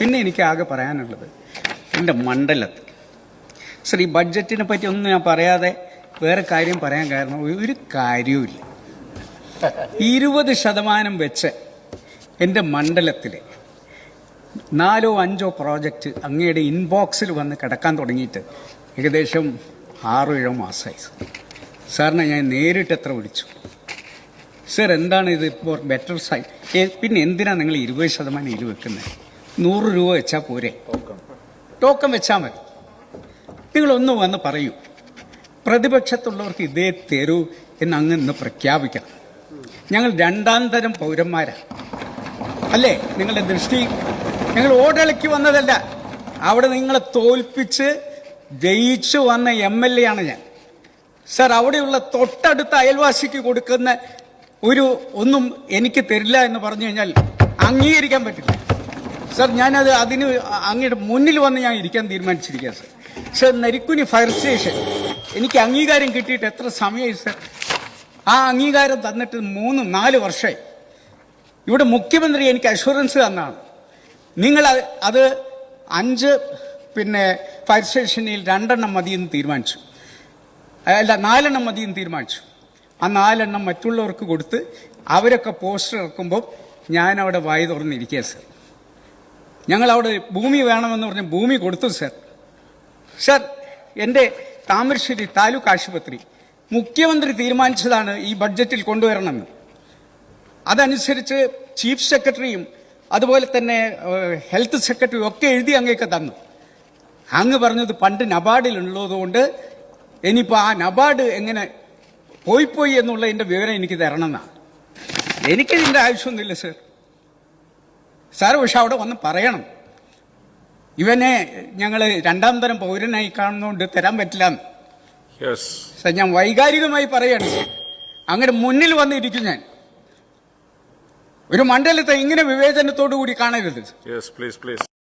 പിന്നെ എനിക്ക് ആകെ പറയാനുള്ളത് എൻ്റെ മണ്ഡലത്തിൽ ഈ ബഡ്ജറ്റിനെ പറ്റി ഒന്നും ഞാൻ പറയാതെ വേറെ കാര്യം പറയാൻ കാരണം ഒരു കാര്യവുമില്ല. 20% വെച്ച് എൻ്റെ മണ്ഡലത്തിലെ 4-5 പ്രോജക്റ്റ് അങ്ങയുടെ ഇൻബോക്സിൽ വന്ന് കിടക്കാൻ തുടങ്ങിയിട്ട് ഏകദേശം 6-7 മാസമായി. സാറിനെ ഞാൻ നേരിട്ട് എത്ര വിളിച്ചു, സർ എന്താണ് ഇത് ഇപ്പോൾ ബെറ്റർ സൈഡ്, പിന്നെ എന്തിനാണ് നിങ്ങൾ 20% ഇതിൽ വെക്കുന്നത്? 100 രൂപ വെച്ചാൽ പോരെ, ടോക്കൺ വെച്ചാൽ മതി. നിങ്ങളൊന്ന് വന്ന് പറയൂ, പ്രതിപക്ഷത്തുള്ളവർക്ക് ഇതേ തരൂ എന്ന് അങ്ങ് ഇന്ന് പ്രഖ്യാപിക്കണം. ഞങ്ങൾ 2ാം തരം പൗരന്മാരാണ് അല്ലേ? നിങ്ങളുടെ ദൃഷ്ടി ഞങ്ങൾ ഓടളിക്ക് വന്നതല്ല, അവിടെ നിങ്ങളെ തോൽപ്പിച്ച് ജയിച്ചു വന്ന MLA ആണ് ഞാൻ. സർ, അവിടെയുള്ള തൊട്ടടുത്ത അയൽവാസിക്ക് കൊടുക്കുന്ന ഒന്നും എനിക്ക് തരില്ല എന്ന് പറഞ്ഞു കഴിഞ്ഞാൽ അംഗീകരിക്കാൻ പറ്റില്ല. സർ, ഞാനത് അങ്ങയുടെ മുന്നിൽ വന്ന് ഞാൻ ഇരിക്കാൻ തീരുമാനിച്ചിരിക്കുക. സർ, നരിക്കുനി ഫയർ സ്റ്റേഷൻ എനിക്ക് അംഗീകാരം കിട്ടിയിട്ട് എത്ര സമയമായി സർ? ആ അംഗീകാരം തന്നിട്ട് 3-4 വർഷമായി. ഇവിടെ മുഖ്യമന്ത്രി എനിക്ക് അഷുറൻസ് തന്നാണ്. നിങ്ങൾ അത് 5 ഫയർ സ്റ്റേഷനിൽ 2 മതിയെന്ന് തീരുമാനിച്ചു, അല്ല 4 മതിയെന്ന് തീരുമാനിച്ചു. ആ 4 മറ്റുള്ളവർക്ക് കൊടുത്ത് അവരൊക്കെ പോസ്റ്റർ ഇറക്കുമ്പോൾ ഞാനവിടെ വായി തുറന്നിരിക്കുക സർ. ഞങ്ങളവിടെ ഭൂമി വേണമെന്ന് പറഞ്ഞ് ഭൂമി കൊടുത്തു സർ. സർ, എൻ്റെ താമരശ്ശേരി താലൂക്ക് ആശുപത്രി മുഖ്യമന്ത്രി തീരുമാനിച്ചതാണ് ഈ ബഡ്ജറ്റിൽ കൊണ്ടുവരണമെന്ന്. അതനുസരിച്ച് ചീഫ് സെക്രട്ടറിയും അതുപോലെ തന്നെ ഹെൽത്ത് സെക്രട്ടറിയും ഒക്കെ എഴുതി അങ്ങേക്ക് തന്നു. അങ്ങ് പറഞ്ഞത് പണ്ട് നബാർഡിലുള്ളതുകൊണ്ട് ഇനിയിപ്പോൾ ആ നബാർഡ് എങ്ങനെ പോയി എന്നുള്ളതിൻ്റെ വിവരം എനിക്ക് തരണമെന്നാണ്. എനിക്കിതിൻ്റെ ആവശ്യമൊന്നുമില്ല സർ. സാർ പക്ഷെ അവിടെ വന്ന് പറയണം, ഇവനെ ഞങ്ങൾ 2ാം തരം പൗരനായി കാണുന്നതുകൊണ്ട് തരാൻ പറ്റില്ല. സാർ, ഞാൻ വൈകാരികമായി പറയാണ്. അങ്ങനെ മുന്നിൽ വന്നിരിക്കും ഞാൻ. ഒരു മണ്ഡലത്തെ ഇങ്ങനെ വിവേചനത്തോടു കൂടി കാണരുത്.